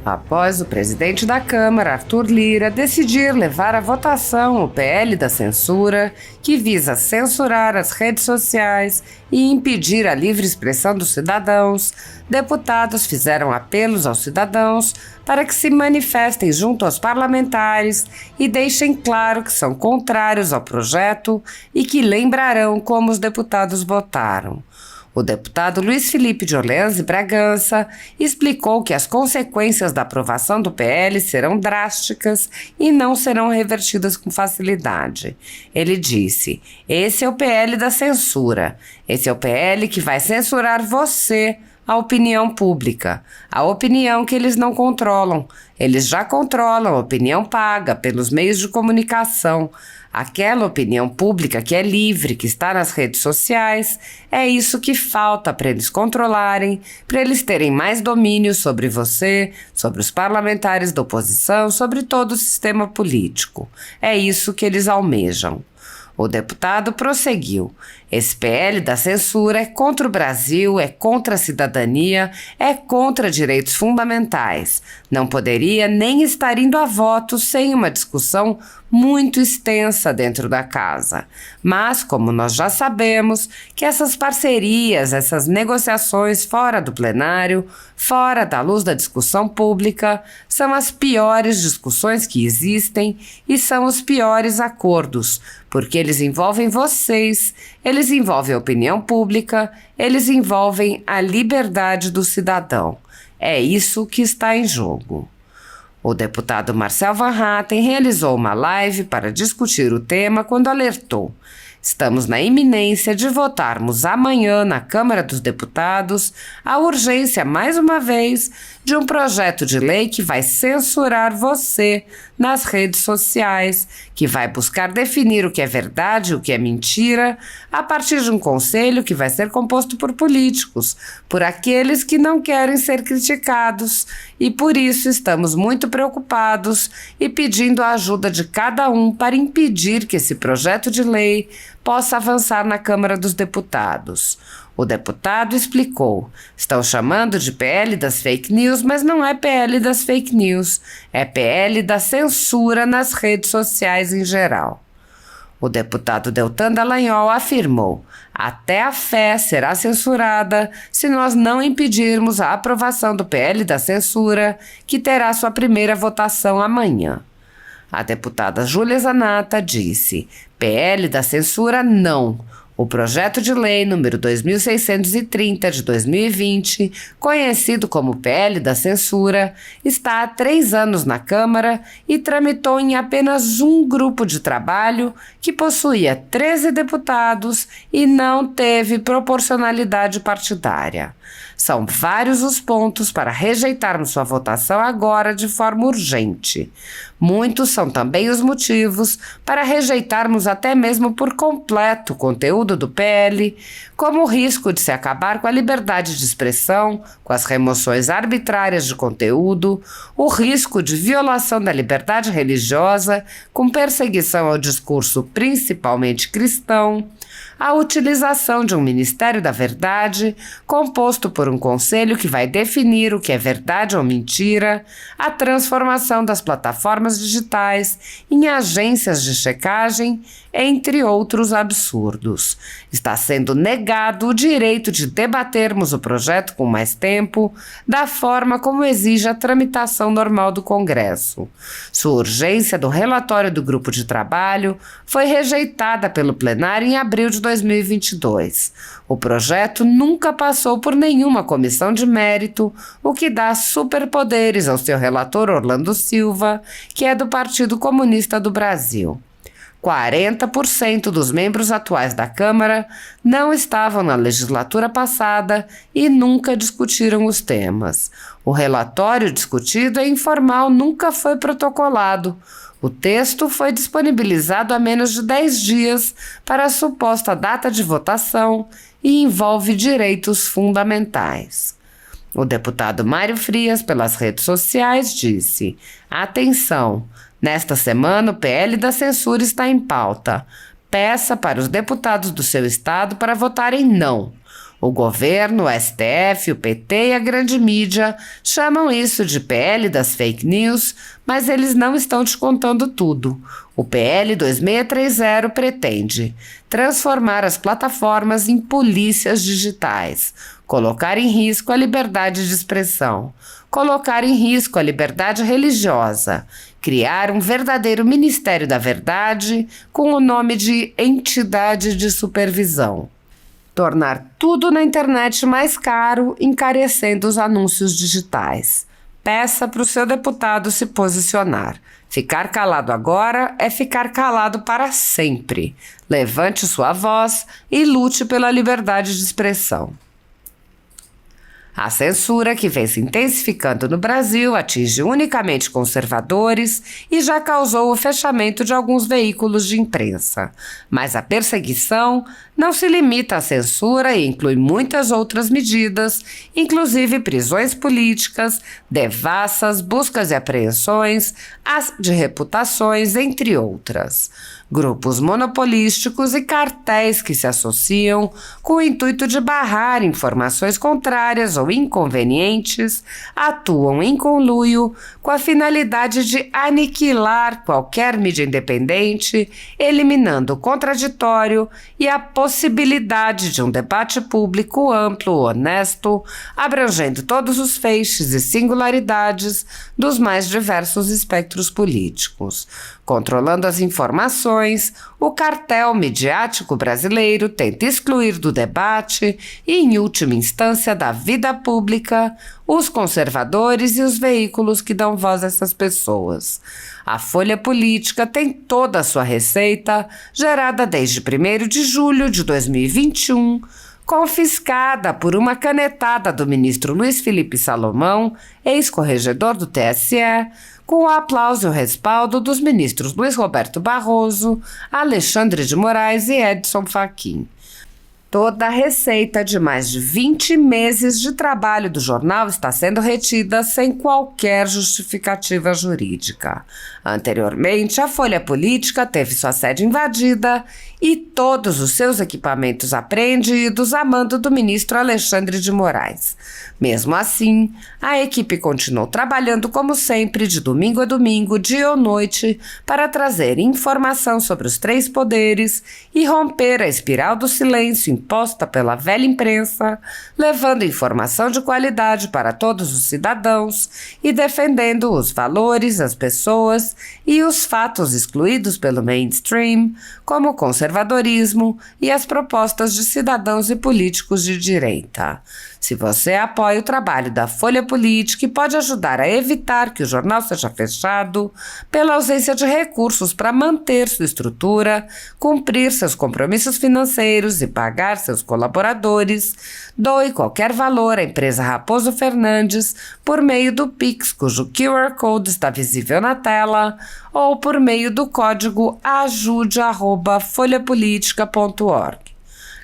Após o presidente da Câmara, Arthur Lira, decidir levar à votação o PL da censura, que visa censurar as redes sociais e impedir a livre expressão dos cidadãos, deputados fizeram apelos aos cidadãos para que se manifestem junto aos parlamentares e deixem claro que são contrários ao projeto e que lembrarão como os deputados votaram. O deputado Luiz Felipe de Orleans e Bragança explicou que as consequências da aprovação do PL serão drásticas e não serão revertidas com facilidade. Ele disse: "Esse é o PL da censura. Esse é o PL que vai censurar você, a opinião pública, a opinião que eles não controlam. Eles já controlam a opinião paga pelos meios de comunicação. Aquela opinião pública que é livre, que está nas redes sociais, é isso que falta para eles controlarem, para eles terem mais domínio sobre você, sobre os parlamentares da oposição, sobre todo o sistema político. É isso que eles almejam." O deputado prosseguiu: "Esse PL da censura é contra o Brasil, é contra a cidadania, é contra direitos fundamentais. Não poderia nem estar indo a voto sem uma discussão muito extensa dentro da casa. Mas, como nós já sabemos, que essas parcerias, essas negociações fora do plenário, fora da luz da discussão pública, são as piores discussões que existem e são os piores acordos, porque eles envolvem vocês, eles envolvem a opinião pública, eles envolvem a liberdade do cidadão. É isso que está em jogo." O deputado Marcel Van Hatten realizou uma live para discutir o tema quando alertou: "Estamos na iminência de votarmos amanhã na Câmara dos Deputados a urgência, mais uma vez, de um projeto de lei que vai censurar você nas redes sociais, que vai buscar definir o que é verdade e o que é mentira a partir de um conselho que vai ser composto por políticos, por aqueles que não querem ser criticados, e por isso estamos muito preocupados e pedindo a ajuda de cada um para impedir que esse projeto de lei possa avançar na Câmara dos Deputados." O deputado explicou: "Estão chamando de PL das fake news, mas não é PL das fake news, é PL da censura nas redes sociais em geral." O deputado Deltan Dallagnol afirmou: "Até a fé será censurada se nós não impedirmos a aprovação do PL da censura, que terá sua primeira votação amanhã." A deputada Júlia Zanatta disse: "PL da censura não. O projeto de lei número 2630 de 2020, conhecido como PL da censura, está há 3 anos na Câmara e tramitou em apenas um grupo de trabalho que possuía 13 deputados e não teve proporcionalidade partidária. São vários os pontos para rejeitarmos sua votação agora de forma urgente. Muitos são também os motivos para rejeitarmos até mesmo por completo o conteúdo do PL, como o risco de se acabar com a liberdade de expressão, com as remoções arbitrárias de conteúdo, o risco de violação da liberdade religiosa, com perseguição ao discurso principalmente cristão, a utilização de um Ministério da Verdade, composto por um conselho que vai definir o que é verdade ou mentira, a transformação das plataformas digitais em agências de checagem, entre outros absurdos. Está sendo negado o direito de debatermos o projeto com mais tempo, da forma como exige a tramitação normal do Congresso. Sua urgência do relatório do grupo de trabalho foi rejeitada pelo plenário em abril de 2022. O projeto nunca passou por nenhuma comissão de mérito, o que dá superpoderes ao seu relator Orlando Silva, que é do Partido Comunista do Brasil. 40% dos membros atuais da Câmara não estavam na legislatura passada e nunca discutiram os temas. O relatório discutido é informal, nunca foi protocolado. O texto foi disponibilizado há menos de 10 dias para a suposta data de votação e envolve direitos fundamentais. O deputado Mário Frias, pelas redes sociais, disse: "Atenção! Nesta semana, o PL da censura está em pauta. Peça para os deputados do seu estado para votarem não. O governo, o STF, o PT e a grande mídia chamam isso de PL das fake news, mas eles não estão te contando tudo. O PL 2630 pretende transformar as plataformas em polícias digitais, colocar em risco a liberdade de expressão, colocar em risco a liberdade religiosa, criar um verdadeiro Ministério da Verdade com o nome de Entidade de Supervisão. Tornar tudo na internet mais caro, encarecendo os anúncios digitais. Peça para o seu deputado se posicionar. Ficar calado agora é ficar calado para sempre. Levante sua voz e lute pela liberdade de expressão. A censura, que vem se intensificando no Brasil, atinge unicamente conservadores e já causou o fechamento de alguns veículos de imprensa. Mas a perseguição não se limita à censura e inclui muitas outras medidas, inclusive prisões políticas, devassas, buscas e apreensões, as de reputações, entre outras. Grupos monopolísticos e cartéis que se associam com o intuito de barrar informações contrárias ou inconvenientes atuam em conluio com a finalidade de aniquilar qualquer mídia independente, eliminando o contraditório e a possibilidade de um debate público amplo, honesto, abrangendo todos os feixes e singularidades dos mais diversos espectros políticos. Controlando as informações, o cartel midiático brasileiro tenta excluir do debate e, em última instância, da vida pública, os conservadores e os veículos que dão voz a essas pessoas. A Folha Política tem toda a sua receita, gerada desde 1º de julho de 2021, confiscada por uma canetada do ministro Luiz Felipe Salomão, ex-corregedor do TSE, com o aplauso e o respaldo dos ministros Luiz Roberto Barroso, Alexandre de Moraes e Edson Fachin. Toda a receita de mais de 20 meses de trabalho do jornal está sendo retida sem qualquer justificativa jurídica. Anteriormente, a Folha Política teve sua sede invadida e todos os seus equipamentos apreendidos a mando do ministro Alexandre de Moraes. Mesmo assim, a equipe continuou trabalhando como sempre, de domingo a domingo, dia ou noite, para trazer informação sobre os 3 poderes e romper a espiral do silêncio imposta pela velha imprensa, levando informação de qualidade para todos os cidadãos e defendendo os valores, as pessoas e os fatos excluídos pelo mainstream, como o conservadorismo e as propostas de cidadãos e políticos de direita. Se você apoia o trabalho da Folha Política e pode ajudar a evitar que o jornal seja fechado pela ausência de recursos para manter sua estrutura, cumprir seus compromissos financeiros e pagar seus colaboradores, doe qualquer valor à empresa Raposo Fernandes por meio do Pix, cujo QR Code está visível na tela, ou por meio do código ajude@folhapolitica.org.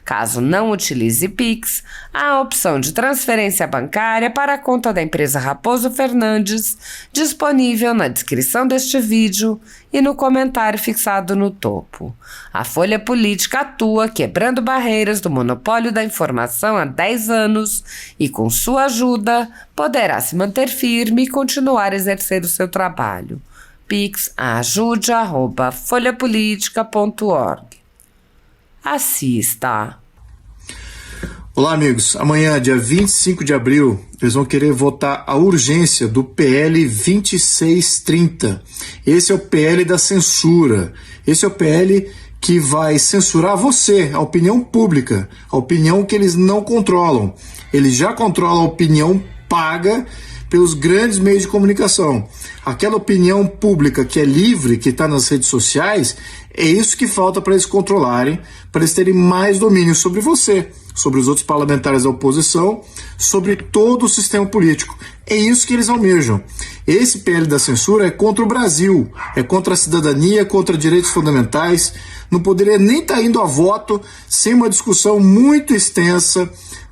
Caso não utilize Pix, há a opção de transferência bancária para a conta da empresa Raposo Fernandes, disponível na descrição deste vídeo e no comentário fixado no topo. A Folha Política atua quebrando barreiras do monopólio da informação há 10 anos e, com sua ajuda, poderá se manter firme e continuar a exercer o seu trabalho. Pix ajude@folhapolitica.org. Assista. Olá, amigos. Amanhã, dia 25 de abril, eles vão querer votar a urgência do PL 2630. Esse é o PL da censura. Esse é o PL que vai censurar você, a opinião pública, a opinião que eles não controlam. Eles já controlam a opinião paga pelos grandes meios de comunicação. Aquela opinião pública que é livre, que está nas redes sociais, é isso que falta para eles controlarem, para eles terem mais domínio sobre você, sobre os outros parlamentares da oposição, sobre todo o sistema político. É isso que eles almejam. Esse PL da censura é contra o Brasil, é contra a cidadania, contra direitos fundamentais. Não poderia nem estar indo a voto sem uma discussão muito extensa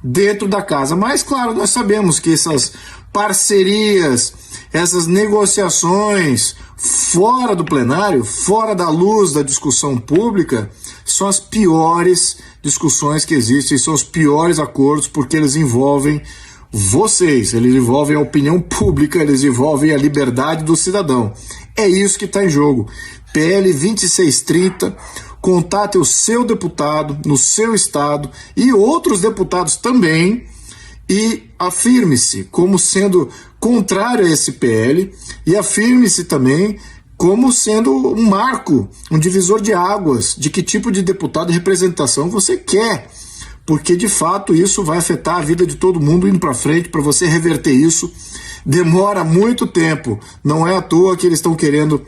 dentro da casa. Mas, claro, nós sabemos que essas parcerias, essas negociações fora do plenário, fora da luz da discussão pública, são as piores discussões que existem, são os piores acordos, porque eles envolvem vocês, eles envolvem a opinião pública, eles envolvem a liberdade do cidadão. É isso que está em jogo. PL 2630, contate o seu deputado no seu estado e outros deputados também e afirme-se como sendo contrário a esse PL e afirme-se também como sendo um marco, um divisor de águas, de que tipo de deputado e representação você quer, porque de fato isso vai afetar a vida de todo mundo indo para frente. Para você reverter isso, demora muito tempo, não é à toa que eles estão querendo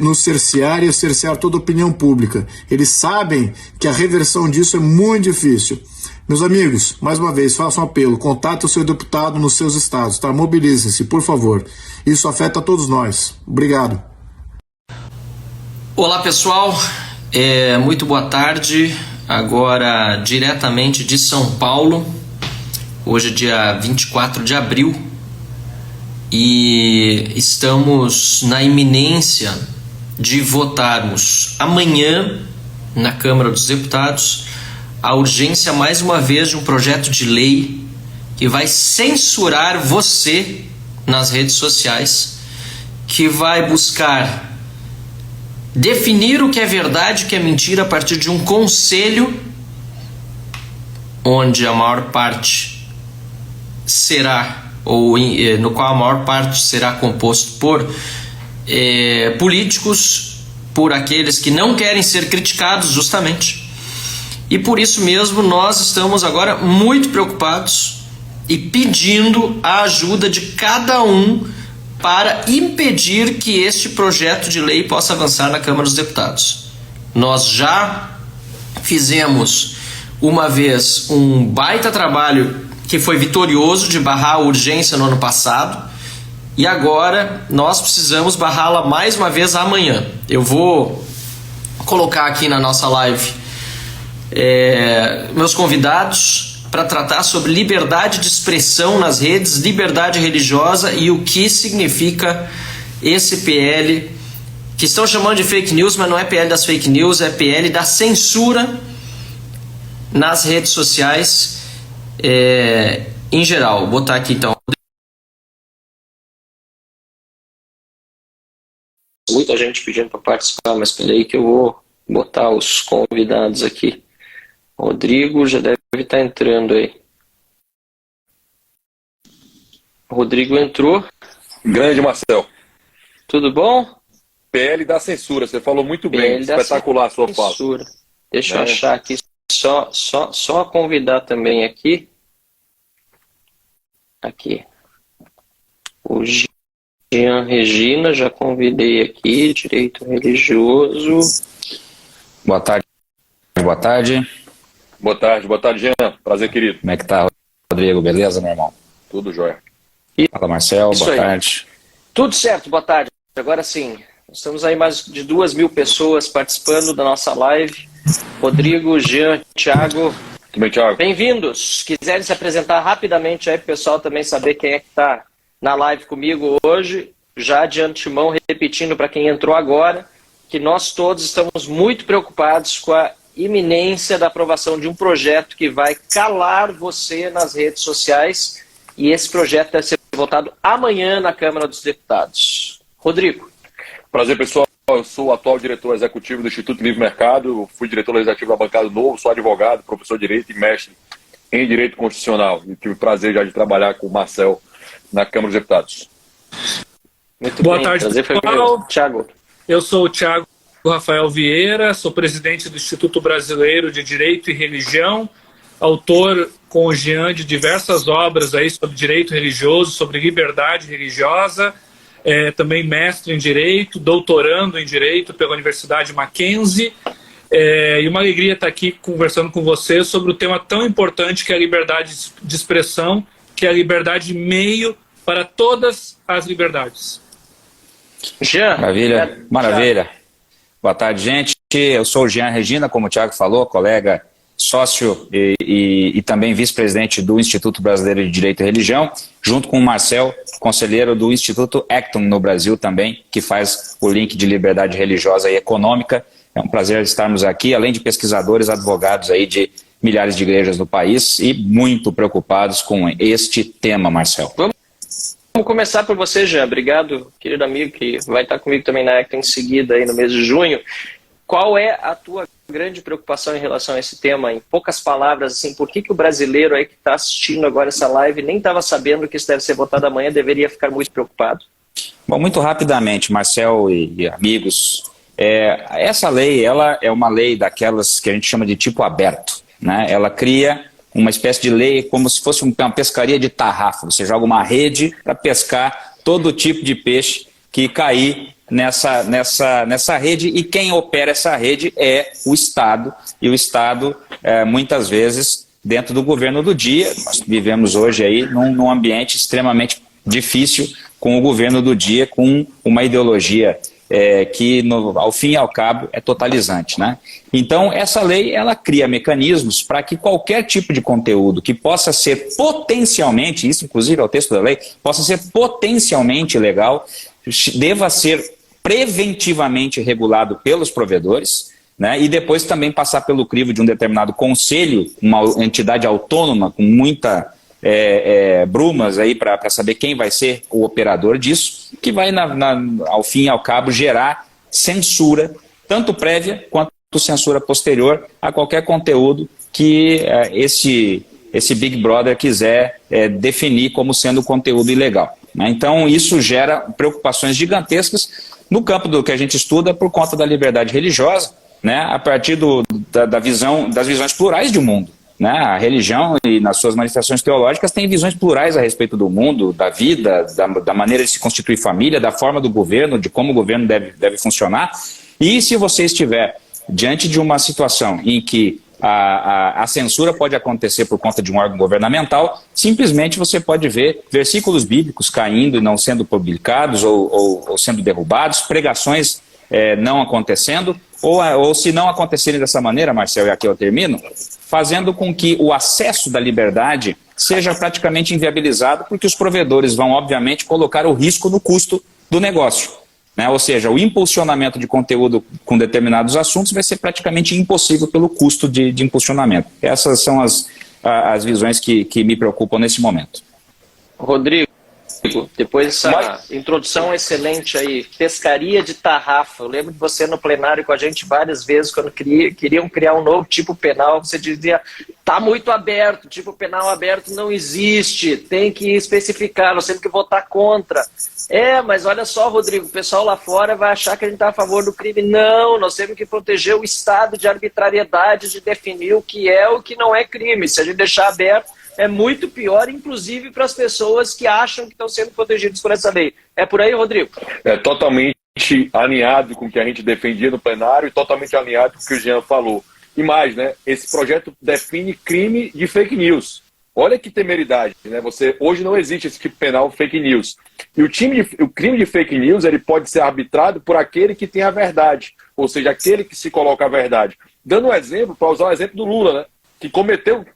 nos cercear e cercear toda a opinião pública. Eles sabem que a reversão disso é muito difícil. Meus amigos, mais uma vez, faço um apelo, contate o seu deputado nos seus estados, tá? Mobilizem-se, por favor. Isso afeta todos nós. Obrigado. Olá, pessoal. Muito boa tarde. Agora, diretamente de São Paulo. Hoje é dia 24 de abril. E estamos na iminência de votarmos amanhã, na Câmara dos Deputados, a urgência, mais uma vez, de um projeto de lei que vai censurar você nas redes sociais, que vai buscar definir o que é verdade e o que é mentira a partir de um conselho onde a maior parte será, ou no qual a maior parte será composto por políticos, por aqueles que não querem ser criticados justamente. E por isso mesmo nós estamos agora muito preocupados e pedindo a ajuda de cada um para impedir que este projeto de lei possa avançar na Câmara dos Deputados. Nós já fizemos uma vez um baita trabalho que foi vitorioso de barrar a urgência no ano passado, e agora nós precisamos barrá-la mais uma vez amanhã. Eu vou colocar aqui na nossa live meus convidados para tratar sobre liberdade de expressão nas redes, liberdade religiosa e o que significa esse PL, que estão chamando de fake news, mas não é PL das fake news, é PL da censura nas redes sociais em geral. Vou botar aqui então. Muita gente pedindo para participar, mas peraí que eu vou botar os convidados aqui. Rodrigo já deve estar entrando aí. Rodrigo entrou. Grande, Marcel. Tudo bom? PL da censura, você falou muito bem. Espetacular a sua fala. Deixa eu achar aqui, só convidar também aqui. Aqui. O Jean Regina, já convidei aqui, direito religioso. Boa tarde. Boa tarde. Boa tarde, Jean. Prazer, querido. Como é que tá, Rodrigo? Beleza, meu irmão? Tudo jóia. Fala, Marcel. Boa tarde. Tudo certo, boa tarde. Agora sim, estamos aí mais de 2.000 pessoas participando da nossa live. Rodrigo, Jean, Thiago. Tudo bem, Thiago? Bem-vindos. Quiserem se apresentar rapidamente aí para o pessoal também saber quem é que está na live comigo hoje, já de antemão repetindo para quem entrou agora, que nós todos estamos muito preocupados com a iminência da aprovação de um projeto que vai calar você nas redes sociais, e esse projeto deve ser votado amanhã na Câmara dos Deputados. Rodrigo. Prazer, pessoal. Eu sou o atual diretor executivo do Instituto Livre Mercado, fui diretor legislativo da Bancada Novo, sou advogado, professor de Direito e mestre em Direito Constitucional. E tive o prazer já de trabalhar com o Marcel na Câmara dos Deputados. Muito Boa bem. tarde, Prazer foi pessoal. Thiago. Eu sou o Thiago Rafael Vieira, sou presidente do Instituto Brasileiro de Direito e Religião, autor com o Jean de diversas obras aí sobre direito religioso, sobre liberdade religiosa, também mestre em Direito, doutorando em Direito pela Universidade Mackenzie, e uma alegria estar aqui conversando com você sobre o tema tão importante que é a liberdade de expressão, que é a liberdade meio para todas as liberdades. Jean. Maravilha. Boa tarde, gente. Eu sou o Jean Regina, como o Thiago falou, colega sócio e também vice-presidente do Instituto Brasileiro de Direito e Religião, junto com o Marcel, conselheiro do Instituto Acton no Brasil também, que faz o link de liberdade religiosa e econômica. É um prazer estarmos aqui, além de pesquisadores, advogados aí de milhares de igrejas no país e muito preocupados com este tema, Marcel. Vamos começar por você, Jean. Obrigado, querido amigo, que vai estar comigo também na Acton em seguida, aí no mês de junho. Qual é a tua grande preocupação em relação a esse tema? Em poucas palavras, assim, por que o brasileiro aí que está assistindo agora essa live nem estava sabendo que isso deve ser votado amanhã, deveria ficar muito preocupado? Bom, muito rapidamente, Marcel e amigos, essa lei, ela é uma lei daquelas que a gente chama de tipo aberto, né? Ela cria uma espécie de lei como se fosse uma pescaria de tarrafa. Você joga uma rede para pescar todo tipo de peixe que cair nessa rede, e quem opera essa rede é o Estado, e o Estado, muitas vezes, dentro do governo do dia. Nós vivemos hoje aí num ambiente extremamente difícil, com o governo do dia, com uma ideologia que, ao fim e ao cabo, é totalizante, né? Então, essa lei, ela cria mecanismos para que qualquer tipo de conteúdo que possa ser potencialmente, isso inclusive é o texto da lei, possa ser potencialmente ilegal, deva ser preventivamente regulado pelos provedores, né, e depois também passar pelo crivo de um determinado conselho, uma entidade autônoma com muita brumas aí para saber quem vai ser o operador disso, que vai, ao fim e ao cabo, gerar censura, tanto prévia quanto censura posterior a qualquer conteúdo que esse Big Brother quiser definir como sendo conteúdo ilegal, né? Então, isso gera preocupações gigantescas no campo do que a gente estuda por conta da liberdade religiosa, né, a partir das visões plurais do mundo, né? A religião, e nas suas manifestações teológicas, tem visões plurais a respeito do mundo, da vida, da maneira de se constituir família, da forma do governo, de como o governo deve funcionar. E se você estiver diante de uma situação em que a censura pode acontecer por conta de um órgão governamental, simplesmente você pode ver versículos bíblicos caindo e não sendo publicados ou sendo derrubados, pregações não acontecendo, ou se não acontecerem dessa maneira, Marcel, e aqui eu termino, fazendo com que o acesso da liberdade seja praticamente inviabilizado, porque os provedores vão, obviamente, colocar o risco no custo do negócio, né? Ou seja, o impulsionamento de conteúdo com determinados assuntos vai ser praticamente impossível pelo custo de impulsionamento. Essas são as visões que me preocupam nesse momento. Rodrigo, depois dessa introdução excelente aí, pescaria de tarrafa, eu lembro de você no plenário com a gente várias vezes, quando queriam criar um novo tipo penal, você dizia, tá muito aberto, tipo penal aberto não existe, tem que especificar, nós temos que votar contra. Mas olha só, Rodrigo, o pessoal lá fora vai achar que a gente está a favor do crime. Não, nós temos que proteger o Estado de arbitrariedade, de definir o que é o que não é crime. Se a gente deixar aberto, é muito pior, inclusive para as pessoas que acham que estão sendo protegidas por essa lei. É por aí, Rodrigo? É totalmente alinhado com o que a gente defendia no plenário e totalmente alinhado com o que o Jean falou. E mais, né? Esse projeto define crime de fake news. Olha que temeridade, né? Hoje não existe esse tipo penal fake news. E o crime de fake news, ele pode ser arbitrado por aquele que tem a verdade, ou seja, aquele que se coloca a verdade. Dando um exemplo, para usar o exemplo do Lula, né? Que cometeu,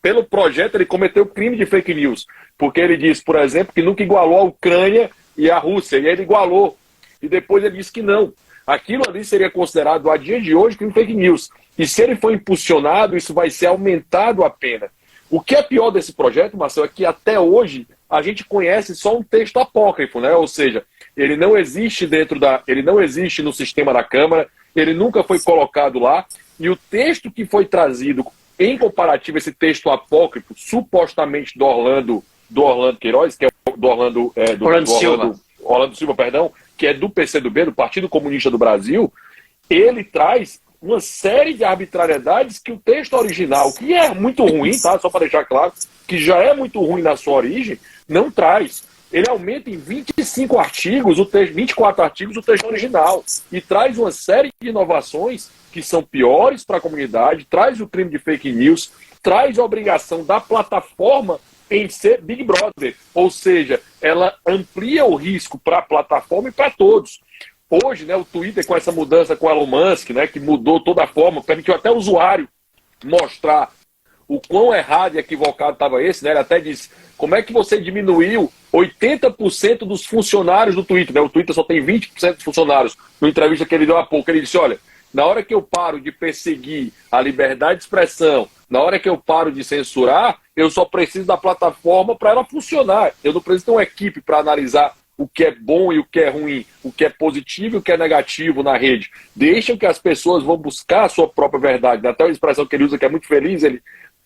pelo projeto, ele cometeu crime de fake news, porque ele disse, por exemplo, que nunca igualou a Ucrânia e a Rússia, e ele igualou, e depois ele disse que não. Aquilo ali seria considerado, a dia de hoje, crime fake news. E se ele for impulsionado, isso vai ser aumentado a pena. O que é pior desse projeto, Marcelo, é que até hoje a gente conhece só um texto apócrifo, né? Ou seja, ele não existe ele não existe no sistema da Câmara, ele nunca foi colocado lá, e o texto que foi trazido em comparativo a esse texto apócrifo, supostamente do Orlando Queiroz, que é do Orlando Silva, perdão, que é do PCdoB, do Partido Comunista do Brasil, ele traz uma série de arbitrariedades que o texto original, que é muito ruim, tá? Só para deixar claro, que já é muito ruim na sua origem, não traz. Ele aumenta em 25 artigos, 24 artigos o texto original, e traz uma série de inovações que são piores para a comunidade, traz o crime de fake news, traz a obrigação da plataforma em ser Big Brother, ou seja, ela amplia o risco para a plataforma e para todos. Hoje, né, o Twitter, com essa mudança com o Elon Musk, né, que mudou toda a forma, permitiu até o usuário mostrar o quão errado e equivocado estava esse, né? Ele até disse, como é que você diminuiu 80% dos funcionários do Twitter, né? O Twitter só tem 20% de funcionários. Na entrevista que ele deu há pouco, ele disse, olha, na hora que eu paro de perseguir a liberdade de expressão, na hora que eu paro de censurar, eu só preciso da plataforma para ela funcionar. Eu não preciso ter uma equipe para analisar o que é bom e o que é ruim, o que é positivo e o que é negativo na rede. Deixam que as pessoas vão buscar a sua própria verdade. Até uma expressão que ele usa que é muito feliz, ele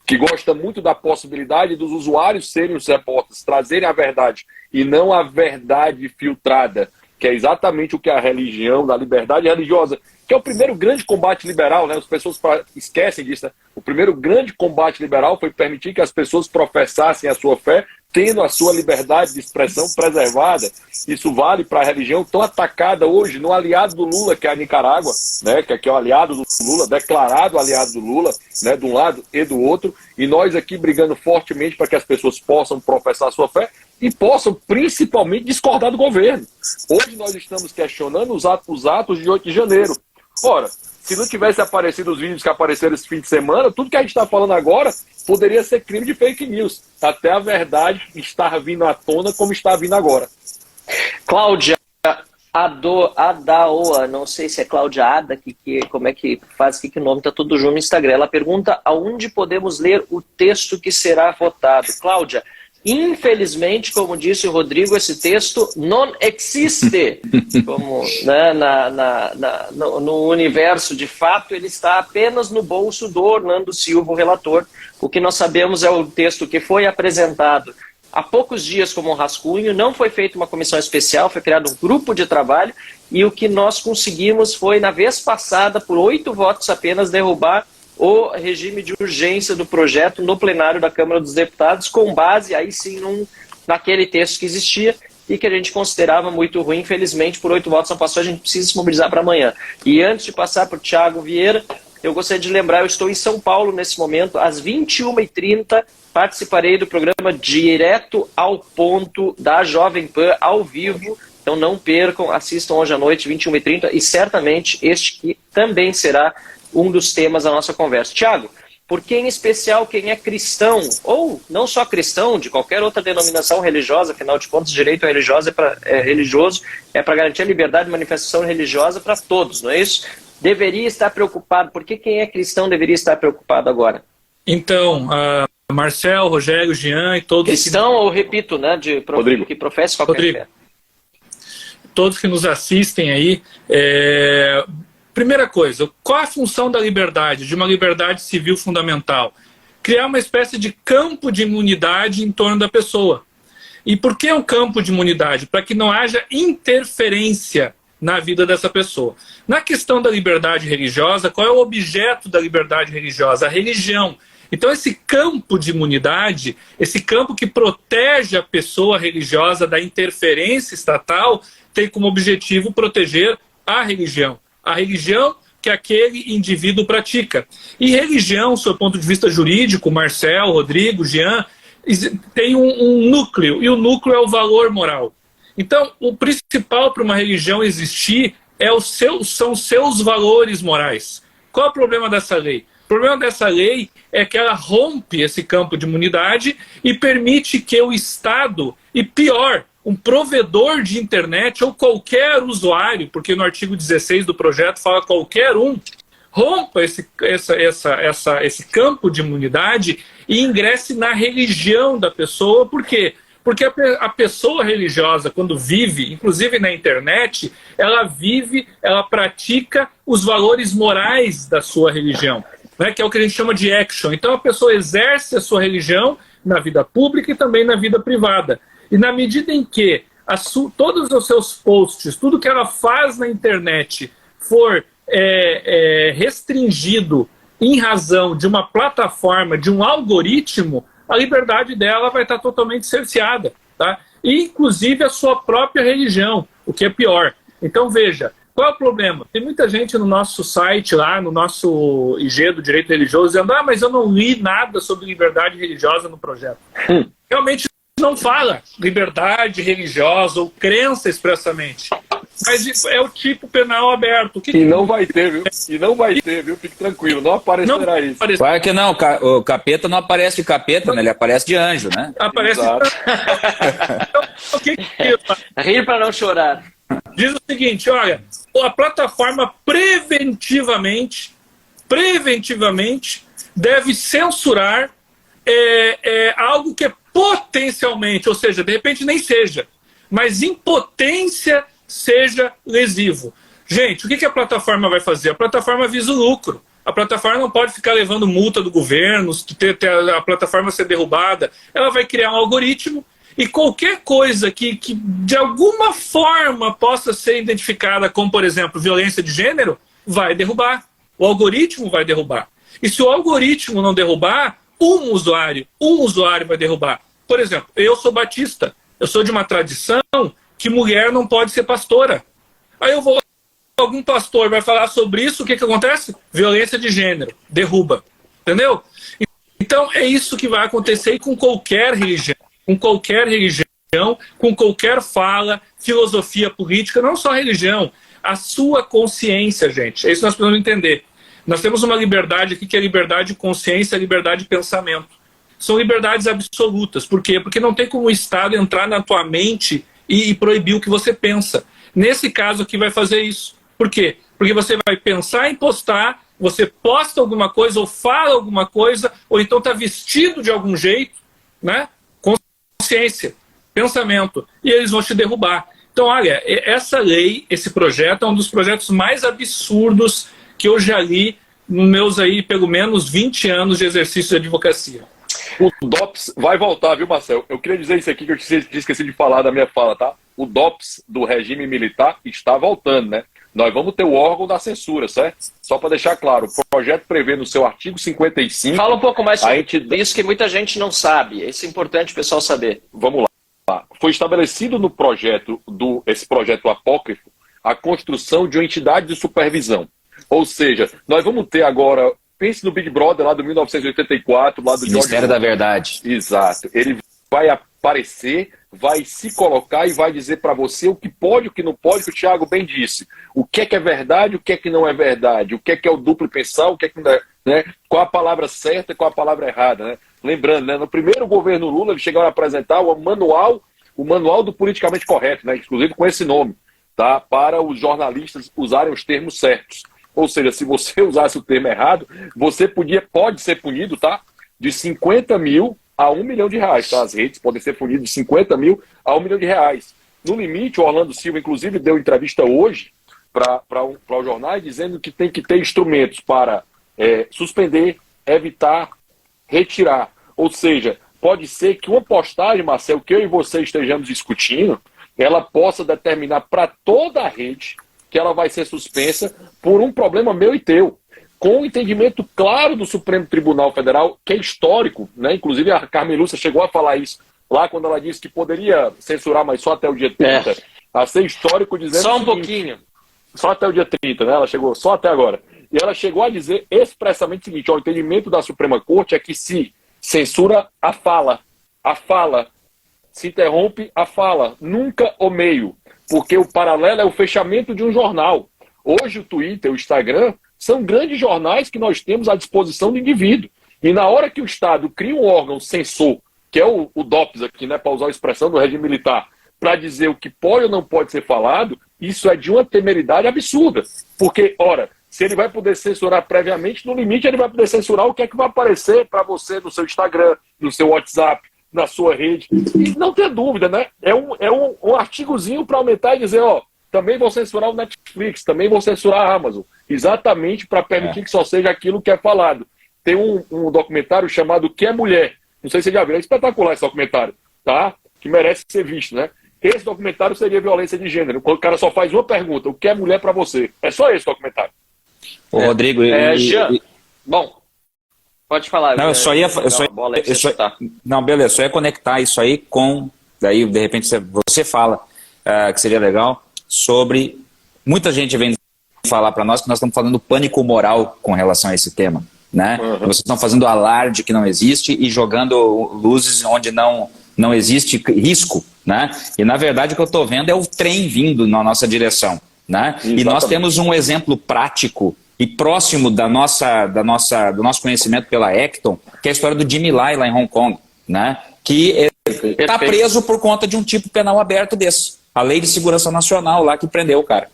que gosta muito da possibilidade dos usuários serem os repórteres, trazerem a verdade e não a verdade filtrada, que é exatamente o que a religião, da liberdade religiosa, que é o primeiro grande combate liberal, né? As pessoas esquecem disso, né? O primeiro grande combate liberal foi permitir que as pessoas professassem a sua fé, tendo a sua liberdade de expressão preservada. Isso vale para a religião tão atacada hoje no aliado do Lula, que é a Nicarágua, né? Que é o aliado do Lula, declarado aliado do Lula, né? De um lado e do outro, e nós aqui brigando fortemente para que as pessoas possam professar a sua fé e possam principalmente discordar do governo. Hoje nós estamos questionando os atos de 8 de janeiro. Ora, se não tivesse aparecido os vídeos que apareceram esse fim de semana, tudo que a gente está falando agora poderia ser crime de fake news. Até a verdade estar vindo à tona como está vindo agora. Cláudia Adaoa, não sei se é Cláudia Ada, como é que faz, que o nome está tudo junto no Instagram. Ela pergunta aonde podemos ler o texto que será votado. Cláudia, infelizmente, como disse o Rodrigo, esse texto não existe. Como, né, no universo, de fato, ele está apenas no bolso do Orlando Silva, o relator. O que nós sabemos é o texto que foi apresentado há poucos dias como um rascunho, não foi feita uma comissão especial, foi criado um grupo de trabalho, e o que nós conseguimos foi, na vez passada, por 8 votos apenas, derrubar o regime de urgência do projeto no plenário da Câmara dos Deputados, com base, aí sim, naquele texto que existia e que a gente considerava muito ruim. Infelizmente, por 8 votos não passou, a gente precisa se mobilizar para amanhã. E antes de passar para o Thiago Vieira, eu gostaria de lembrar, eu estou em São Paulo nesse momento, às 21h30, participarei do programa Direto ao Ponto da Jovem Pan, ao vivo. Então não percam, assistam hoje à noite, 21h30, e certamente este que também será um dos temas da nossa conversa. Tiago, por que em especial quem é cristão, ou não só cristão, de qualquer outra denominação religiosa, afinal de contas, o direito religioso é para garantir a liberdade de manifestação religiosa para todos, não é isso? Deveria estar preocupado. Por que quem é cristão deveria estar preocupado agora? Então, Marcel, Rogério, Jean e todos... Cristão, eu repito, né, Rodrigo, que professa qualquer fé. Todos que nos assistem aí, primeira coisa, qual a função da liberdade, de uma liberdade civil fundamental? Criar uma espécie de campo de imunidade em torno da pessoa. E por que um campo de imunidade? Para que não haja interferência na vida dessa pessoa. Na questão da liberdade religiosa, qual é o objeto da liberdade religiosa? A religião. Então esse campo de imunidade, esse campo que protege a pessoa religiosa da interferência estatal, tem como objetivo proteger a religião. A religião que aquele indivíduo pratica. E religião, sob o ponto de vista jurídico, Marcel, Rodrigo, Jean, tem um núcleo, e o núcleo é o valor moral. Então, o principal para uma religião existir são os seus valores morais. Qual é o problema dessa lei? O problema dessa lei é que ela rompe esse campo de imunidade e permite que o Estado, e pior, um provedor de internet ou qualquer usuário, porque no artigo 16 do projeto fala qualquer um, rompa esse campo de imunidade e ingresse na religião da pessoa. Por quê? Porque a pessoa religiosa, quando vive, inclusive na internet, ela pratica os valores morais da sua religião, né, que é o que a gente chama de action. Então a pessoa exerce a sua religião na vida pública e também na vida privada. E na medida em que todos os seus posts, tudo que ela faz na internet for restringido em razão de uma plataforma, de um algoritmo, a liberdade dela vai estar totalmente cerceada, tá? E, inclusive, a sua própria religião, o que é pior. Então, veja, qual é o problema? Tem muita gente no nosso site, lá no nosso IG do Direito Religioso, dizendo, mas eu não li nada sobre liberdade religiosa no projeto. Realmente não fala liberdade religiosa ou crença expressamente. Mas é o tipo penal aberto. E não vai ter, viu? E não vai ter, viu? Fique tranquilo, não aparecerá isso. Claro que não, o capeta não aparece de capeta, né? Ele aparece de anjo, né? Aparece. Então, o que Rir para não chorar. diz o seguinte, olha, a plataforma preventivamente deve censurar algo que é potencialmente, ou seja, de repente nem seja, mas em potência seja lesivo. Gente, o que a plataforma vai fazer? A plataforma visa o lucro. A plataforma não pode ficar levando multa do governo, ter a plataforma ser derrubada. Ela vai criar um algoritmo e qualquer coisa que de alguma forma possa ser identificada como, por exemplo, violência de gênero, vai derrubar. O algoritmo vai derrubar. E se o algoritmo não derrubar, um usuário vai derrubar. Por exemplo, eu sou batista. Eu sou de uma tradição que mulher não pode ser pastora. Aí algum pastor vai falar sobre isso, o que acontece? Violência de gênero, derruba. Entendeu? Então é isso que vai acontecer com qualquer religião, com qualquer fala, filosofia política, não só religião, a sua consciência, gente. É isso que nós precisamos entender. Nós temos uma liberdade aqui que é liberdade de consciência, liberdade de pensamento. São liberdades absolutas. Por quê? Porque não tem como o Estado entrar na tua mente e proibir o que você pensa. Nesse caso aqui vai fazer isso. Por quê? Porque você vai pensar em postar, você posta alguma coisa ou fala alguma coisa, ou então está vestido de algum jeito, né? Consciência, pensamento, e eles vão te derrubar. Então, olha, essa lei, esse projeto é um dos projetos mais absurdos que eu já li nos meus aí, pelo menos 20 anos de exercício de advocacia. O DOPS vai voltar, viu, Marcel? Eu queria dizer isso aqui que eu esqueci de falar da minha fala, tá? O DOPS do regime militar está voltando, né? Nós vamos ter o órgão da censura, certo? Só para deixar claro, o projeto prevê no seu artigo 55... Fala um pouco mais sobre isso que muita gente não sabe. Isso é importante o pessoal saber. Vamos lá. Foi estabelecido no projeto, esse projeto apócrifo, a construção de uma entidade de supervisão. Ou seja, nós vamos ter agora... Pense no Big Brother lá do 1984, lá do Ministério da Verdade. Exato. Ele vai aparecer, vai se colocar e vai dizer para você o que pode, o que não pode, que o Thiago bem disse. O que é verdade, o que é que não é verdade, o que é o duplo pensar, o que é que não é, né? Qual a palavra certa e qual a palavra errada, né? Lembrando, né, no primeiro governo Lula, eles chegaram a apresentar o manual do politicamente correto, né, inclusive com esse nome, tá, para os jornalistas usarem os termos certos. Ou seja, se você usasse o termo errado, você pode ser punido, tá? De 50 mil a 1 milhão de reais, tá? As redes podem ser punidas de 50 mil a 1 milhão de reais. No limite, o Orlando Silva, inclusive, deu entrevista hoje para o jornal dizendo que tem que ter instrumentos para suspender, evitar, retirar. Ou seja, pode ser que uma postagem, Marcelo, que eu e você estejamos discutindo, ela possa determinar para toda a rede que ela vai ser suspensa por um problema meu e teu, com o entendimento claro do Supremo Tribunal Federal, que é histórico, né? Inclusive a Carmen Lúcia chegou a falar isso lá quando ela disse que poderia censurar, mas só até o dia 30, a ser histórico, dizendo só um pouquinho. Só até o dia 30, né? Ela chegou só até agora. E ela chegou a dizer expressamente o seguinte, ó, o entendimento da Suprema Corte é que se censura a fala, se interrompe a fala, nunca o meio. Porque o paralelo é o fechamento de um jornal. Hoje o Twitter, o Instagram, são grandes jornais que nós temos à disposição do indivíduo. E na hora que o Estado cria um órgão censor, que é o DOPS aqui, né, para usar a expressão do regime militar, para dizer o que pode ou não pode ser falado, isso é de uma temeridade absurda. Porque, ora, se ele vai poder censurar previamente, no limite ele vai poder censurar o que é que vai aparecer para você no seu Instagram, no seu WhatsApp, na sua rede. E não ter dúvida, né? É um artigozinho para aumentar e dizer, ó, também vou censurar o Netflix, também vou censurar a Amazon. Exatamente para permitir que só seja aquilo que é falado. Tem um documentário chamado O que é Mulher? Não sei se você já viu, é espetacular esse documentário, tá? Que merece ser visto, né? Esse documentário seria violência de gênero. Quando o cara só faz uma pergunta, o que é mulher para você? É só esse documentário. Ô, Rodrigo... Bom... Pode falar. Não, beleza, só ia conectar isso aí com, daí de repente você fala que seria legal, sobre, muita gente vem falar para nós que nós estamos falando do pânico moral com relação a esse tema, né? Vocês estão fazendo alarde que não existe e jogando luzes onde não existe risco né? E, na verdade, o que eu estou vendo é o trem vindo na nossa direção, né? E nós temos um exemplo prático e próximo do nosso conhecimento pela Acton, que é a história do Jimmy Lai lá em Hong Kong, né? Que está preso por conta de um tipo penal aberto desse. A Lei de Segurança Nacional lá que prendeu o cara.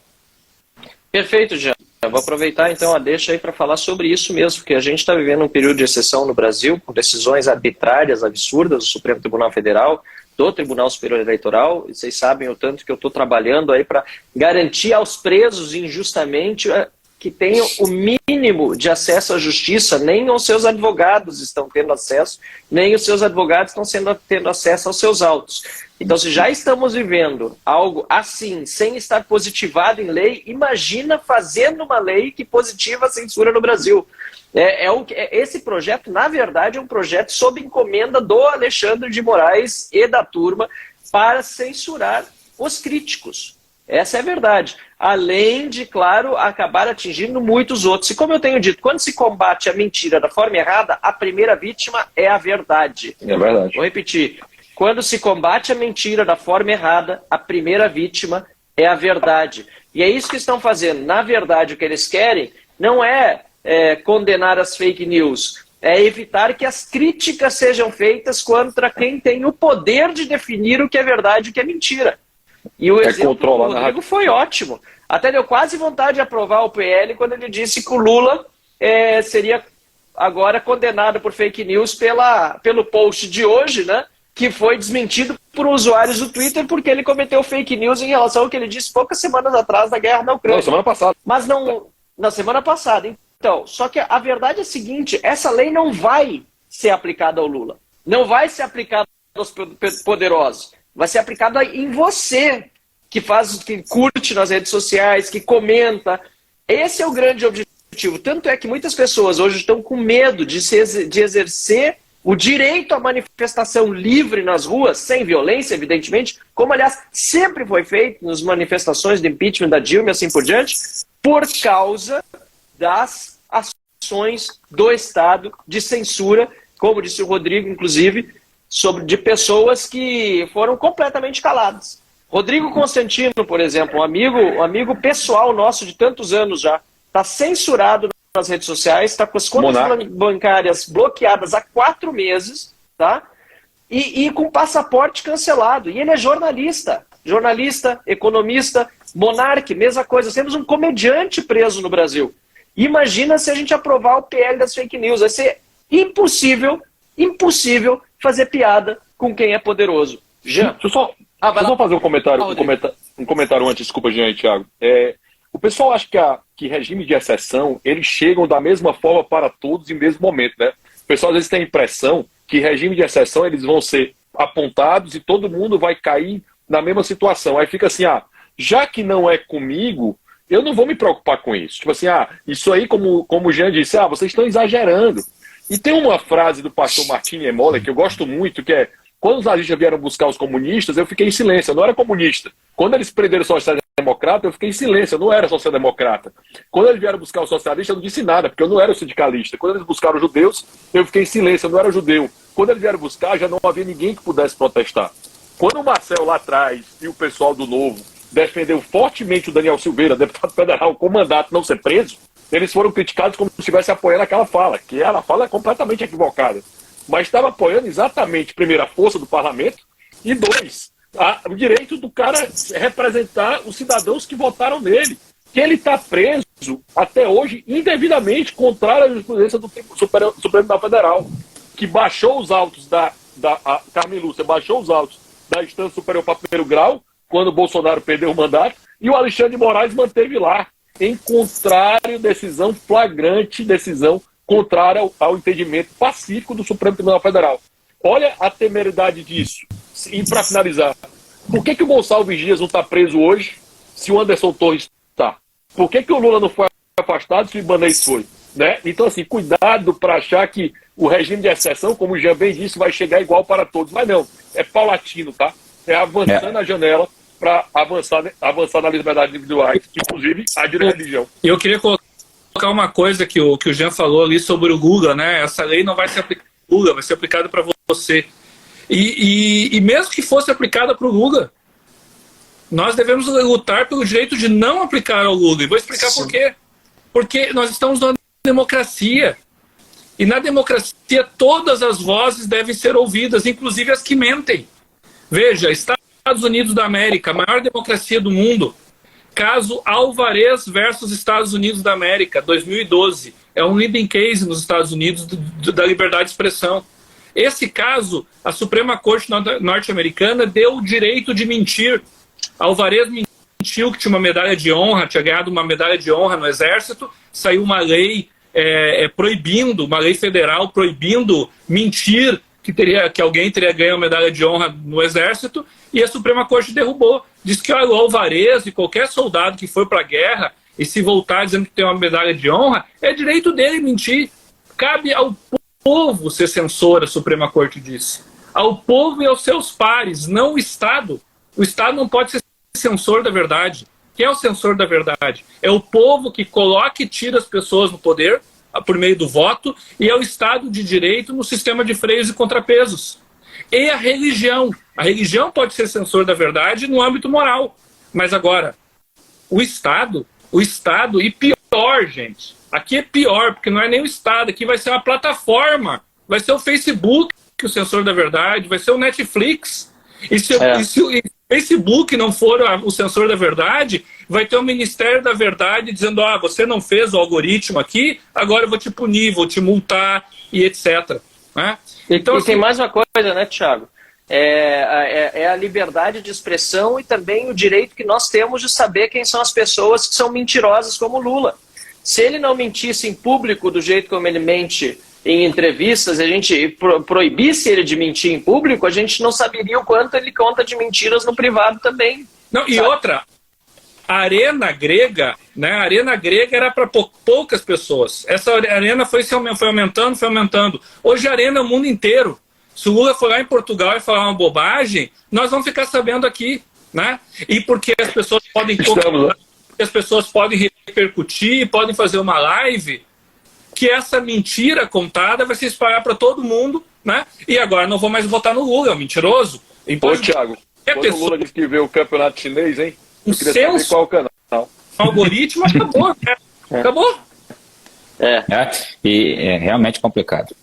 Perfeito, Jean. Eu vou aproveitar então a deixa aí para falar sobre isso mesmo, porque a gente está vivendo um período de exceção no Brasil, com decisões arbitrárias, absurdas do Supremo Tribunal Federal, do Tribunal Superior Eleitoral, e vocês sabem o tanto que eu estou trabalhando aí para garantir aos presos injustamente que tenham o mínimo de acesso à justiça. Nem os seus advogados estão tendo acesso, nem os seus advogados estão tendo acesso aos seus autos. Então, se já estamos vivendo algo assim, sem estar positivado em lei, imagina fazendo uma lei que positiva a censura no Brasil. Esse projeto, na verdade, é um projeto sob encomenda do Alexandre de Moraes e da turma para censurar os críticos. Essa é a verdade. Além de, claro, acabar atingindo muitos outros. E como eu tenho dito, quando se combate a mentira da forma errada, a primeira vítima é a verdade. É verdade. Vou repetir. Quando se combate a mentira da forma errada, a primeira vítima é a verdade. E é isso que estão fazendo. Na verdade, o que eles querem não é condenar as fake news, é evitar que as críticas sejam feitas contra quem tem o poder de definir o que é verdade e o que é mentira. E o exemplo do Rodrigo foi ótimo. Até deu quase vontade de aprovar o PL quando ele disse que o Lula seria agora condenado por fake news pelo post de hoje, né? Que foi desmentido por usuários do Twitter porque ele cometeu fake news em relação ao que ele disse poucas semanas atrás da guerra na Ucrânia. Não, semana passada. Mas não, na semana passada. Então, só que a verdade é a seguinte, essa lei não vai ser aplicada ao Lula. Não vai ser aplicada aos poderosos. Vai ser aplicada em você, que curte nas redes sociais, que comenta. Esse é o grande objetivo. Tanto é que muitas pessoas hoje estão com medo de exercer o direito à manifestação livre nas ruas, sem violência, evidentemente, como, aliás, sempre foi feito nas manifestações de impeachment da Dilma e assim por diante, por causa das ações do Estado de censura, como disse o Rodrigo, inclusive, de pessoas que foram completamente caladas. Rodrigo Constantino, por exemplo, um amigo pessoal nosso de tantos anos já, está censurado nas redes sociais, está com as contas bancárias bloqueadas há 4 meses, tá? E com passaporte cancelado. E ele é jornalista, economista, monarca, mesma coisa. Temos um comediante preso no Brasil. Imagina se a gente aprovar o PL das fake news. Vai ser impossível fazer piada com quem é poderoso. Jean? Deixa eu só fazer um comentário antes, desculpa, Jean e Thiago. O pessoal acha que regime de exceção, eles chegam da mesma forma para todos em mesmo momento, né? O pessoal às vezes tem a impressão que regime de exceção eles vão ser apontados e todo mundo vai cair na mesma situação. Aí fica assim, já que não é comigo, eu não vou me preocupar com isso. Tipo assim, isso aí, como o Jean disse, vocês estão exagerando. E tem uma frase do pastor Martin Emoller que eu gosto muito, que é: quando os nazistas vieram buscar os comunistas, eu fiquei em silêncio, eu não era comunista. Quando eles prenderam o social-democrata, eu fiquei em silêncio, eu não era social-democrata. Quando eles vieram buscar o socialista, eu não disse nada, porque eu não era sindicalista. Quando eles buscaram os judeus, eu fiquei em silêncio, eu não era judeu. Quando eles vieram buscar, já não havia ninguém que pudesse protestar. Quando o Marcel lá atrás e o pessoal do Novo defendeu fortemente o Daniel Silveira, deputado federal, com mandato não ser preso, eles foram criticados como se estivesse apoiando aquela fala, que a fala é completamente equivocada. Mas estava apoiando exatamente, primeiro, a força do parlamento e, 2, o direito do cara representar os cidadãos que votaram nele. Que ele está preso até hoje indevidamente, contrário à jurisprudência do Supremo Tribunal Federal, que baixou os autos a Carmen Lúcia baixou os autos da instância superior para primeiro grau, quando o Bolsonaro perdeu o mandato, e o Alexandre de Moraes manteve lá, em contrário, decisão flagrante, decisão contrária ao entendimento pacífico do Supremo Tribunal Federal. Olha a temeridade disso. E para finalizar, por que o Gonçalves Dias não está preso hoje se o Anderson Torres está? Por que o Lula não foi afastado se o Ibanez foi? Né? Então, assim, cuidado para achar que o regime de exceção, como o Jean bem disse, vai chegar igual para todos. Mas não, é paulatino, tá? É avançando a janela para avançar nas liberdades individuais, inclusive a de religião. E eu queria colocar uma coisa que o Jean falou ali sobre o Guga, né? Essa lei não vai ser aplicada ao Guga, vai ser aplicada para você. E mesmo que fosse aplicada para o Lula, nós devemos lutar pelo direito de não aplicar ao Lula. E vou explicar por quê. Porque nós estamos numa democracia. E na democracia todas as vozes devem ser ouvidas, inclusive as que mentem. Veja, Estados Unidos da América, a maior democracia do mundo. Caso Alvarez versus Estados Unidos da América, 2012. É um leading case nos Estados Unidos da liberdade de expressão. Esse caso, a Suprema Corte norte-americana deu o direito de mentir. Alvarez mentiu que tinha uma medalha de honra, tinha ganhado uma medalha de honra no Exército, saiu uma lei proibindo, uma lei federal proibindo mentir que alguém teria ganho uma medalha de honra no Exército, e a Suprema Corte derrubou. Diz que o Alvarez e qualquer soldado que for para a guerra e se voltar dizendo que tem uma medalha de honra, é direito dele mentir. Cabe ao povo ser censor, a Suprema Corte disse. Ao povo e aos seus pares, não o Estado. O Estado não pode ser censor da verdade. Quem é o censor da verdade? É o povo que coloca e tira as pessoas no poder por meio do voto, e é o Estado de Direito no sistema de freios e contrapesos. E a religião. A religião pode ser censor da verdade no âmbito moral. Mas agora, o Estado, e pior, gente, aqui é pior, porque não é nem o Estado, aqui vai ser uma plataforma, vai ser o Facebook o censor da verdade, vai ser o Netflix. E se o Facebook não for o censor da verdade, vai ter o Ministério da Verdade dizendo, você não fez o algoritmo aqui, agora eu vou te punir, vou te multar e etc. Né? Então, e tem mais uma coisa, né, Thiago? É a liberdade de expressão e também o direito que nós temos de saber quem são as pessoas que são mentirosas como Lula. Se ele não mentisse em público do jeito como ele mente em entrevistas, a gente proibisse ele de mentir em público, a gente não saberia o quanto ele conta de mentiras no privado também. Não, e outra, a arena grega, né? A arena grega era para poucas pessoas. Essa arena foi aumentando. Hoje a arena é o mundo inteiro. Se o Lula for lá em Portugal e falar uma bobagem, nós vamos ficar sabendo aqui, né? E porque as pessoas podem as pessoas podem repercutir, podem fazer uma live, que essa mentira contada vai se espalhar para todo mundo, né? E agora não vou mais votar no Lula, é um mentiroso. Ô, Thiago, quando o Lula disse que vê o campeonato chinês, hein? Eu queria saber qual o canal. O algoritmo acabou, né? Acabou. E é realmente complicado.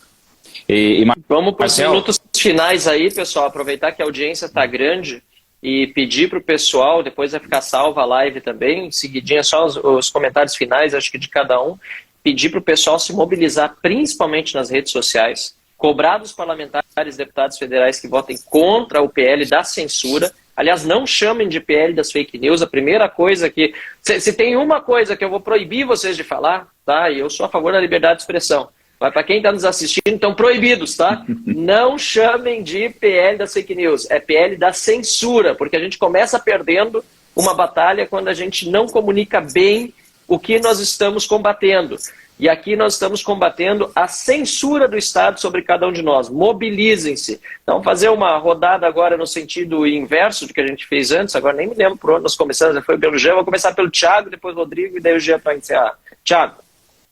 Vamos para os minutos finais aí, pessoal. Aproveitar que a audiência está grande e pedir para o pessoal, depois vai ficar salva a live também, em seguidinha só os comentários finais, acho que de cada um, pedir para o pessoal se mobilizar principalmente nas redes sociais, cobrar dos parlamentares, deputados federais que votem contra o PL da censura. Aliás, não chamem de PL das fake news. A primeira coisa que... Se tem uma coisa que eu vou proibir vocês de falar, tá? E eu sou a favor da liberdade de expressão. Mas para quem está nos assistindo, estão proibidos, tá? Não chamem de PL das fake news. É PL da censura, porque a gente começa perdendo uma batalha quando a gente não comunica bem o que nós estamos combatendo. E aqui nós estamos combatendo a censura do Estado sobre cada um de nós. Mobilizem-se. Então, fazer uma rodada agora no sentido inverso do que a gente fez antes. Agora nem me lembro por onde nós começamos. Foi pelo Jean. Vou começar pelo Thiago, depois o Rodrigo e daí o Jean para encerrar. Thiago.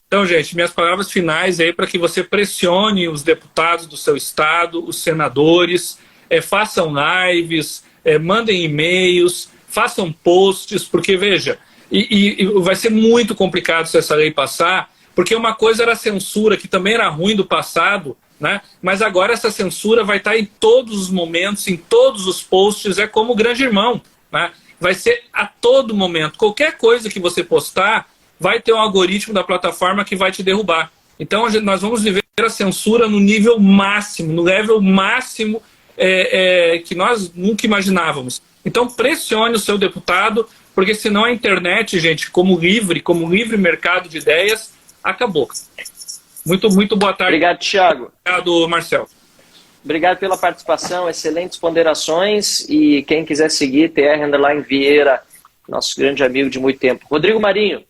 Então, gente, minhas palavras finais aí para que você pressione os deputados do seu estado, os senadores, façam lives, mandem e-mails, façam posts, porque, veja, e vai ser muito complicado se essa lei passar, porque uma coisa era a censura, que também era ruim do passado, né? Mas agora essa censura vai estar em todos os momentos, em todos os posts, é como o Grande Irmão, né? Vai ser a todo momento. Qualquer coisa que você postar, vai ter um algoritmo da plataforma que vai te derrubar. Então, nós vamos viver a censura no nível máximo, no level máximo que nós nunca imaginávamos. Então, pressione o seu deputado, porque senão a internet, gente, como livre mercado de ideias, acabou. Muito, muito boa tarde. Obrigado, Thiago. Obrigado, Marcel. Obrigado pela participação, excelentes ponderações. E quem quiser seguir, TR_Vieira, nosso grande amigo de muito tempo. Rodrigo Marinho.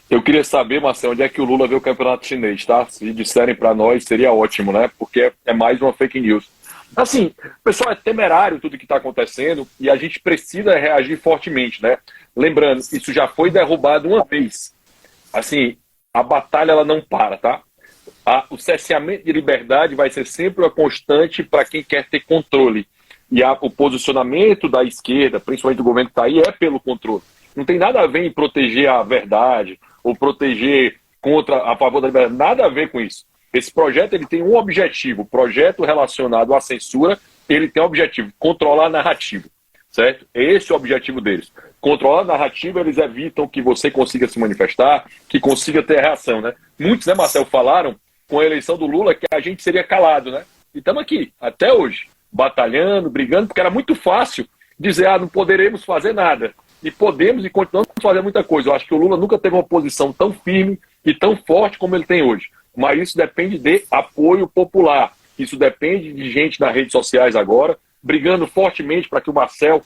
Eu queria saber, Marcelo, onde é que o Lula vê o campeonato chinês, tá? Se disserem para nós, seria ótimo, né? Porque é mais uma fake news. Assim, pessoal, é temerário tudo que está acontecendo e a gente precisa reagir fortemente, né? Lembrando, isso já foi derrubado uma vez. Assim, a batalha ela não para, tá? o cerceamento de liberdade vai ser sempre uma constante para quem quer ter controle. E o posicionamento da esquerda, principalmente do governo que está aí, é pelo controle. Não tem nada a ver em proteger a verdade ou proteger a favor da liberdade. Nada a ver com isso. Esse projeto ele tem um objetivo. O projeto relacionado à censura, ele tem um objetivo: controlar a narrativa. Certo? Esse é o objetivo deles. Controlar a narrativa, eles evitam que você consiga se manifestar, que consiga ter reação, né? Muitos, né, Marcelo, falaram com a eleição do Lula que a gente seria calado, né? E estamos aqui, até hoje, batalhando, brigando, porque era muito fácil dizer, não poderemos fazer nada. E podemos e continuamos fazendo muita coisa. Eu acho que o Lula nunca teve uma posição tão firme e tão forte como ele tem hoje. Mas isso depende de apoio popular. Isso depende de gente nas redes sociais agora, brigando fortemente para que o Marcel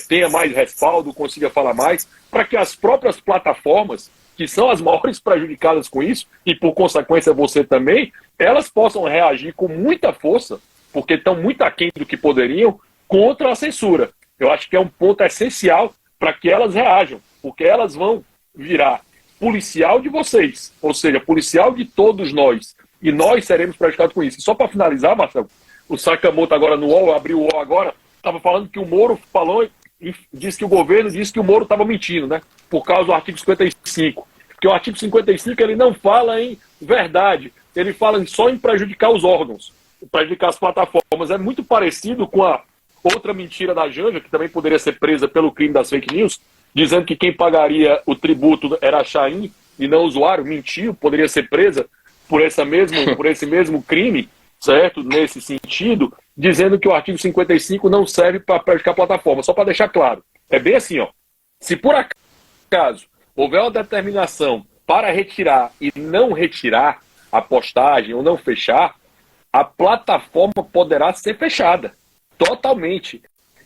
tenha mais respaldo, consiga falar mais, para que as próprias plataformas, que são as maiores prejudicadas com isso, e por consequência você também, elas possam reagir com muita força, porque estão muito aquém do que poderiam, contra a censura. Eu acho que é um ponto essencial para que elas reajam, porque elas vão virar policial de vocês, ou seja, policial de todos nós, e nós seremos prejudicados com isso. E só para finalizar, Marcelo, o Sakamoto agora no UOL, abriu o UOL agora, estava falando que o Moro falou, disse que o governo disse que o Moro estava mentindo, né? Por causa do artigo 55. Porque o artigo 55 ele não fala em verdade, ele fala só em prejudicar os órgãos, prejudicar as plataformas. É muito parecido com a outra mentira da Janja, que também poderia ser presa pelo crime das fake news, dizendo que quem pagaria o tributo era a Chain e não o usuário. Mentiu, poderia ser presa por esse mesmo crime, certo? Nesse sentido, dizendo que o artigo 55 não serve para prejudicar a plataforma. Só para deixar claro, é bem assim, ó. Se por acaso houver uma determinação para retirar e não retirar a postagem ou não fechar, a plataforma poderá ser fechada totalmente.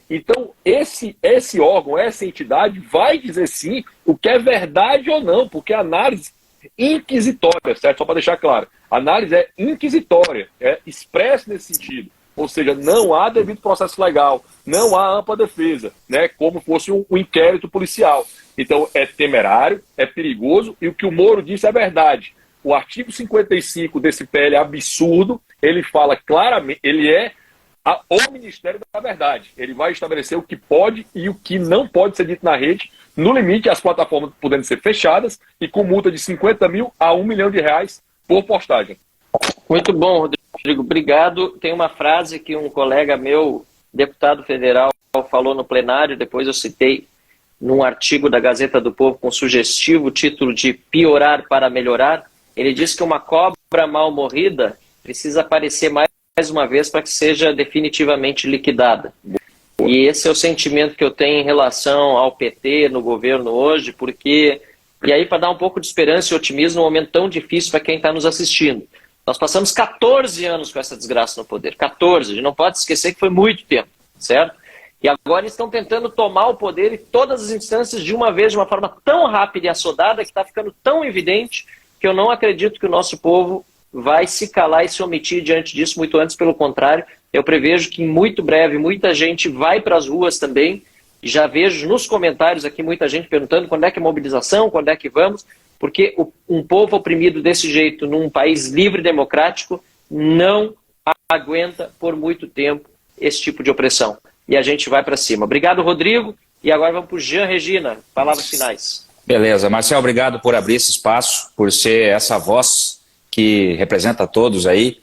Então, esse órgão, essa entidade vai dizer sim o que é verdade ou não, porque a análise inquisitória, certo? Só para deixar claro, a análise é inquisitória, é expressa nesse sentido. Ou seja, não há devido processo legal, não há ampla defesa, né? Como fosse um inquérito policial. Então, é temerário, é perigoso, e o que o Moro disse é verdade. O artigo 55 desse PL é absurdo, ele fala claramente, ele é o Ministério da Verdade. Ele vai estabelecer o que pode e o que não pode ser dito na rede, no limite, as plataformas podendo ser fechadas e com multa de 50 mil a R$1 milhão por postagem. Muito bom, Rodrigo. Obrigado. Tem uma frase que um colega meu, deputado federal, falou no plenário, depois eu citei num artigo da Gazeta do Povo com sugestivo título de Piorar para Melhorar. Ele disse que uma cobra mal morrida precisa aparecer mais uma vez para que seja definitivamente liquidada. E esse é o sentimento que eu tenho em relação ao PT no governo hoje, porque, e aí para dar um pouco de esperança e otimismo num momento tão difícil para quem está nos assistindo. Nós passamos 14 anos com essa desgraça no poder, 14, a gente não pode esquecer que foi muito tempo, certo? E agora estão tentando tomar o poder em todas as instâncias de uma vez, de uma forma tão rápida e assodada, que está ficando tão evidente, que eu não acredito que o nosso povo vai se calar e se omitir diante disso, muito antes, pelo contrário. Eu prevejo que em muito breve muita gente vai para as ruas também. Já vejo nos comentários aqui muita gente perguntando quando é que é mobilização, quando é que vamos, porque um povo oprimido desse jeito num país livre e democrático não aguenta por muito tempo esse tipo de opressão. E a gente vai para cima. Obrigado, Rodrigo. E agora vamos para o Jean Regina. Palavras finais. Beleza. Marcel, obrigado por abrir esse espaço, por ser essa voz que representa todos aí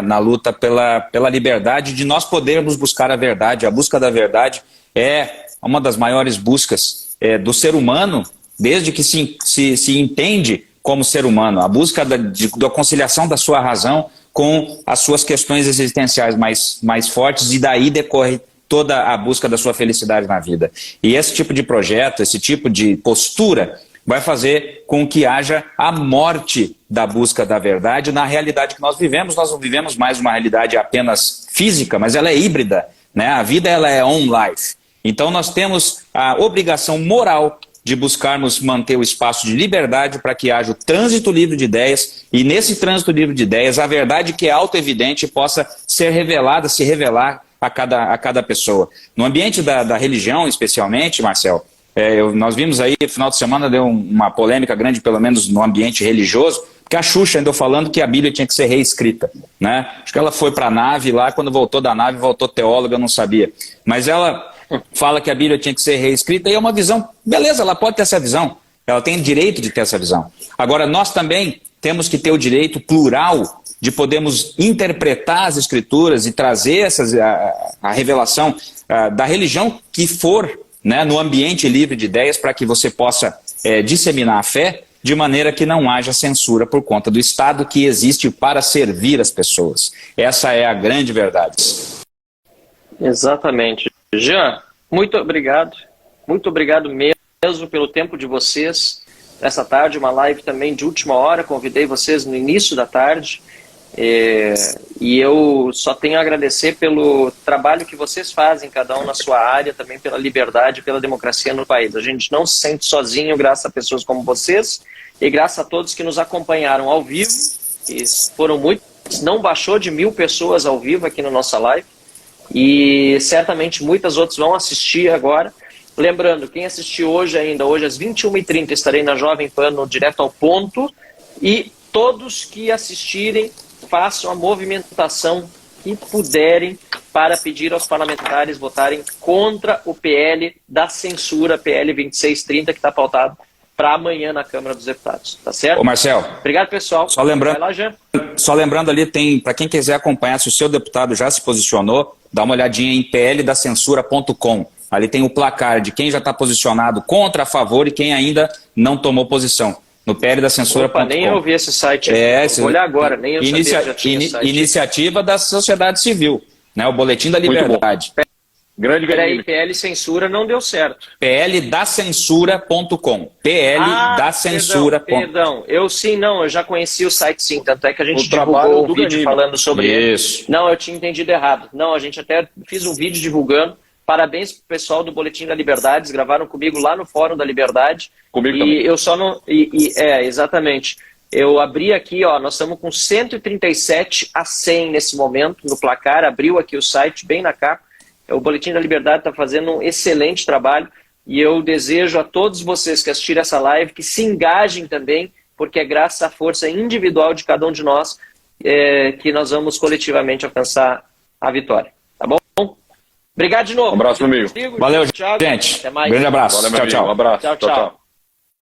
na luta pela liberdade de nós podermos buscar a verdade. A busca da verdade é uma das maiores buscas do ser humano, desde que se entende como ser humano. A busca da conciliação da sua razão com as suas questões existenciais mais fortes, e daí decorre toda a busca da sua felicidade na vida. E esse tipo de projeto, esse tipo de postura vai fazer com que haja a morte da busca da verdade na realidade que nós vivemos. Nós não vivemos mais uma realidade apenas física, mas ela é híbrida, né? A vida ela é on-life. Então nós temos a obrigação moral de buscarmos manter o espaço de liberdade para que haja o trânsito livre de ideias, e nesse trânsito livre de ideias a verdade que é auto-evidente possa ser revelada, se revelar a cada pessoa. No ambiente da religião, especialmente, Marcel, nós vimos aí, no final de semana deu uma polêmica grande, pelo menos no ambiente religioso, Porque a Xuxa andou falando que a Bíblia tinha que ser reescrita, né? Acho que ela foi para a nave lá, quando voltou da nave, voltou teóloga, eu não sabia. Mas ela fala que a Bíblia tinha que ser reescrita e é uma visão, beleza, ela pode ter essa visão, ela tem direito de ter essa visão. Agora, nós também temos que ter o direito plural de podermos interpretar as Escrituras e trazer a revelação da religião que for, né, no ambiente livre de ideias, para que você possa disseminar a fé de maneira que não haja censura por conta do Estado que existe para servir as pessoas. Essa é a grande verdade. Exatamente. Jean, muito obrigado mesmo pelo tempo de vocês. Essa tarde, uma live também de última hora, convidei vocês no início da tarde. E eu só tenho a agradecer pelo trabalho que vocês fazem, cada um na sua área, também pela liberdade e pela democracia no país. A gente não se sente sozinho graças a pessoas como vocês e graças a todos que nos acompanharam ao vivo, que foram muitos, não baixou de 1000 pessoas ao vivo aqui na nossa live, e certamente muitas outras vão assistir agora. Lembrando, quem assistiu hoje ainda, hoje às 21h30 estarei na Jovem Pan no Direto ao Ponto, e todos que assistirem façam a movimentação que puderem para pedir aos parlamentares votarem contra o PL da censura, PL 2630, que está pautado para amanhã na Câmara dos Deputados. Tá certo? Ô Marcel. Obrigado, pessoal. Só lembrando, vai lá, Jean. Só lembrando ali, tem, para quem quiser acompanhar, se o seu deputado já se posicionou, dá uma olhadinha em pldacensura.com. Ali tem o placar de quem já está posicionado contra, a favor e quem ainda não tomou posição. No pldacensura.com. Nem eu vi esse site. Vou olhar agora, nem eu sabia que já tinha site. Iniciativa da sociedade civil, né? O Boletim da Liberdade. Grande Peraí, PL Censura não deu certo. pldacensura.com. pldacensura.com. Perdão, eu já conheci o site sim, tanto é que a gente divulgou um vídeo falando sobre isso. Ele. Não, eu tinha entendido errado. Não, a gente até fiz um vídeo divulgando. Parabéns pro pessoal do Boletim da Liberdade, eles gravaram comigo lá no Fórum da Liberdade. Comigo também. Eu só não... exatamente. Eu abri aqui, ó, nós estamos com 137 a 100 nesse momento no placar, abriu aqui o site bem na capa. O Boletim da Liberdade está fazendo um excelente trabalho e eu desejo a todos vocês que assistiram essa live que se engajem também, porque é graças à força individual de cada um de nós que nós vamos coletivamente alcançar a vitória. Tá bom? Obrigado de novo. Um abraço, meu amigo. Valeu, Thiago, gente. até mais. Grande abraço. Valeu, meu tchau, amigo. tchau. Um abraço. Tchau, tchau.